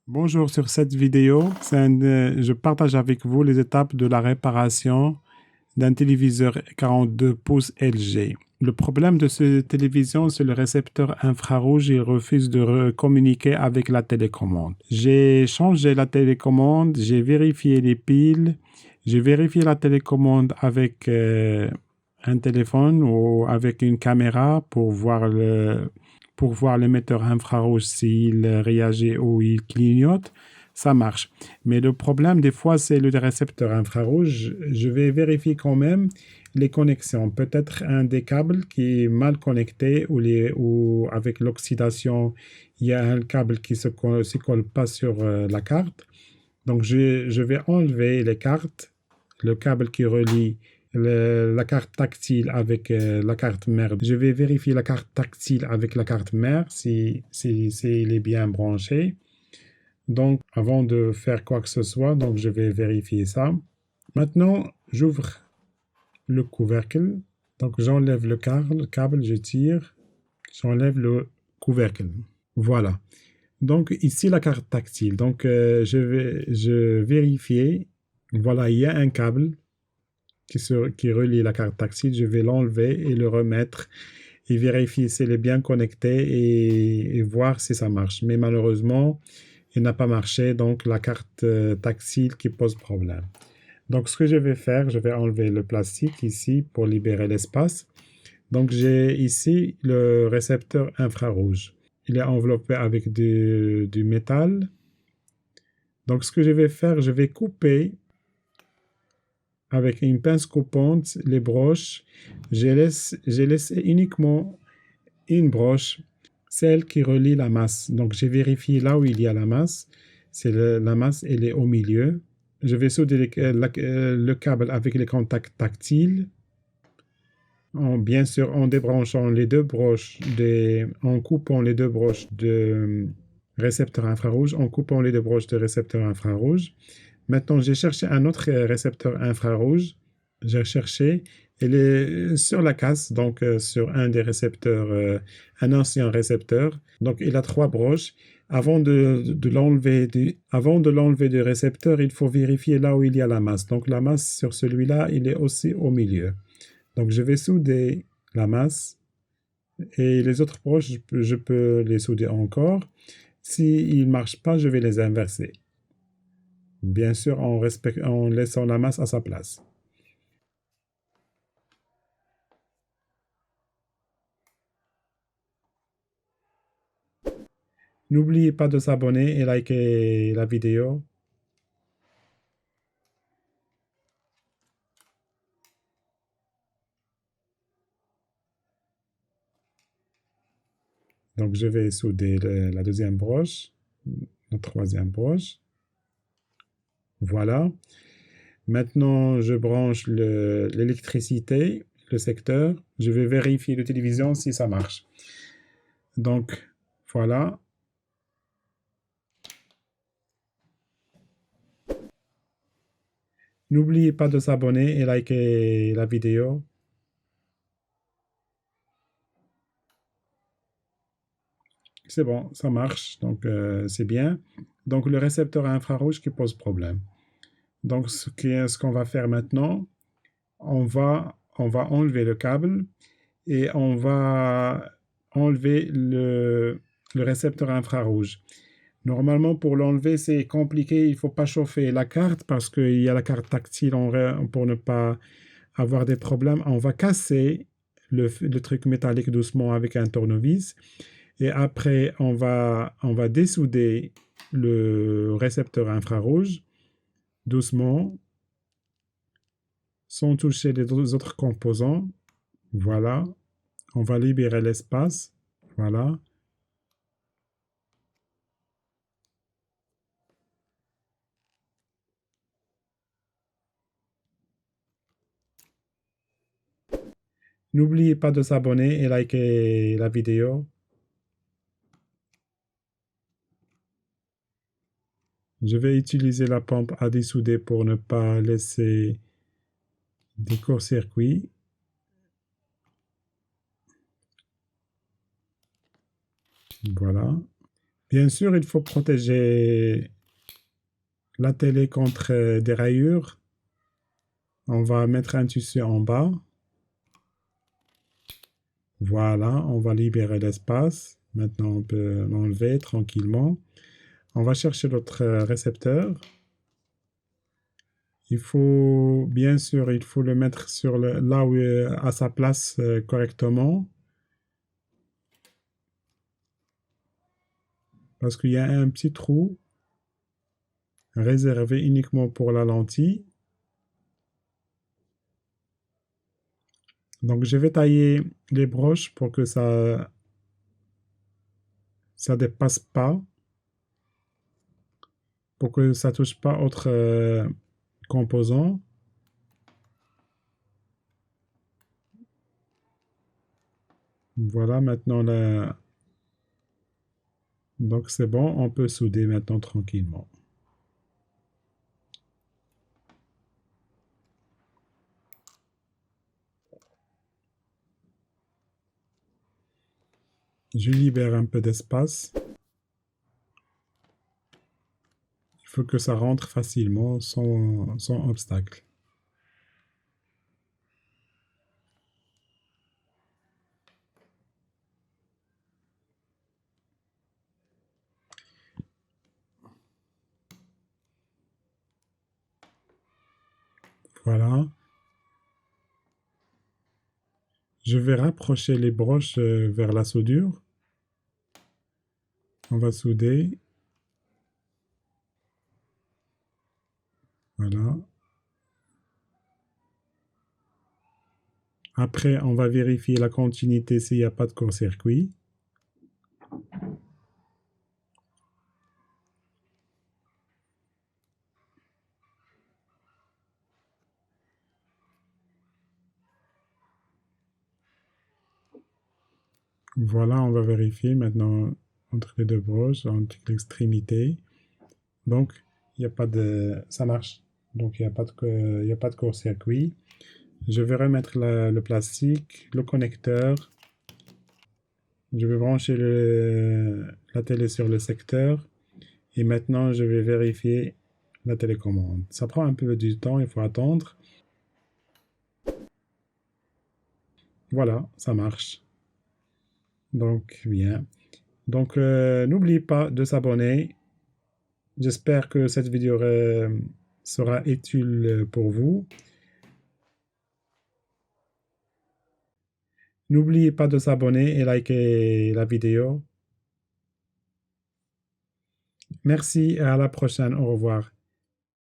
Bonjour, sur cette vidéo, je partage avec vous les étapes de la réparation d'un téléviseur 42 pouces LG. Le problème de cette télévision, c'est le récepteur infrarouge, il refuse de communiquer avec la télécommande. J'ai changé la télécommande, j'ai vérifié les piles, j'ai vérifié la télécommande avec un téléphone ou avec une caméra pour voir l'émetteur infrarouge s'il réagit ou il clignote, ça marche. Mais le problème, des fois, c'est le récepteur infrarouge. Je vais vérifier quand même les connexions. Peut-être un des câbles qui est mal connecté ou avec l'oxydation, il y a un câble qui se colle pas sur la carte. Donc, je vais enlever les cartes, le câble qui relie la carte tactile avec la carte mère. Je vais vérifier la carte tactile avec la carte mère si il est bien branché. Donc, avant de faire quoi que ce soit, donc je vais vérifier ça. Maintenant, j'ouvre le couvercle. Donc, j'enlève le câble, je tire, j'enlève le couvercle. Voilà. Donc, ici, la carte tactile. Donc, je vérifier. Voilà, il y a un câble qui relie la carte tactile. Je vais l'enlever et le remettre et vérifier s'il est bien connecté et voir si ça marche. Mais malheureusement, il n'a pas marché, donc la carte tactile qui pose problème. Donc, ce que je vais faire, je vais enlever le plastique ici pour libérer l'espace. Donc, j'ai ici le récepteur infrarouge. Il est enveloppé avec du métal. Donc, ce que je vais faire, je vais couper avec une pince coupante les broches. J'ai laissé uniquement une broche, celle qui relie la masse. Donc, j'ai vérifié là où il y a la masse. La masse, elle est au milieu. Je vais souder le câble avec les contacts tactiles. Bien sûr, en débranchant les deux broches, en coupant les deux broches de récepteur infrarouge, en coupant les deux broches de récepteur infrarouge. Maintenant, j'ai cherché un autre récepteur infrarouge. J'ai cherché, il est sur la casse, donc sur un des récepteurs, un ancien récepteur. Donc, il a trois broches. Avant de l'enlever du récepteur, il faut vérifier là où il y a la masse. Donc, la masse sur celui-là, il est aussi au milieu. Donc, je vais souder la masse et les autres broches, je peux les souder encore. S'ils ne marchent pas, je vais les inverser. Bien sûr, en laissant la masse à sa place. N'oubliez pas de s'abonner et liker la vidéo. Donc, je vais souder la deuxième broche, la troisième broche. Voilà. Maintenant, je branche l'électricité, le secteur. Je vais vérifier la télévision si ça marche. Donc, voilà. N'oubliez pas de s'abonner et liker la vidéo. C'est bon, ça marche, donc c'est bien. Donc le récepteur infrarouge qui pose problème. Donc ce qu'on va faire maintenant, on va enlever le câble et on va enlever le récepteur infrarouge. Normalement, pour l'enlever, c'est compliqué. Il ne faut pas chauffer la carte parce qu'il y a la carte tactile pour ne pas avoir des problèmes. On va casser le truc métallique doucement avec un tournevis. Et après, on va dessouder le récepteur infrarouge doucement, sans toucher les autres composants. Voilà. On va libérer l'espace. Voilà. N'oubliez pas de s'abonner et liker la vidéo. Je vais utiliser la pompe à dessouder pour ne pas laisser des courts-circuits. Voilà. Bien sûr, il faut protéger la télé contre des rayures. On va mettre un tissu en bas. Voilà, on va libérer l'espace. Maintenant, on peut l'enlever tranquillement. On va chercher notre récepteur. Il faut, bien sûr, il faut le mettre sur là où à sa place correctement. Parce qu'il y a un petit trou réservé uniquement pour la lentille. Donc, je vais tailler les broches pour que ça dépasse pas, pour que ça touche pas autre composant. Voilà, maintenant là. Donc c'est bon, on peut souder maintenant tranquillement. Je libère un peu d'espace. Il faut que ça rentre facilement, sans obstacle. Voilà. Je vais rapprocher les broches vers la soudure. On va souder. Voilà. Après, on va vérifier la continuité s'il n'y a pas de court-circuit. Voilà, on va vérifier maintenant entre les deux broches, entre l'extrémité. Donc, il n'y a pas de... ça marche. Donc, il n'y a pas de court-circuit. Je vais remettre le plastique, le connecteur. Je vais brancher la télé sur le secteur. Et maintenant, je vais vérifier la télécommande. Ça prend un peu du temps, il faut attendre. Voilà, ça marche. Donc, bien. Donc, n'oubliez pas de s'abonner. J'espère que cette vidéo sera utile pour vous. N'oubliez pas de s'abonner et liker la vidéo. Merci et à la prochaine. Au revoir.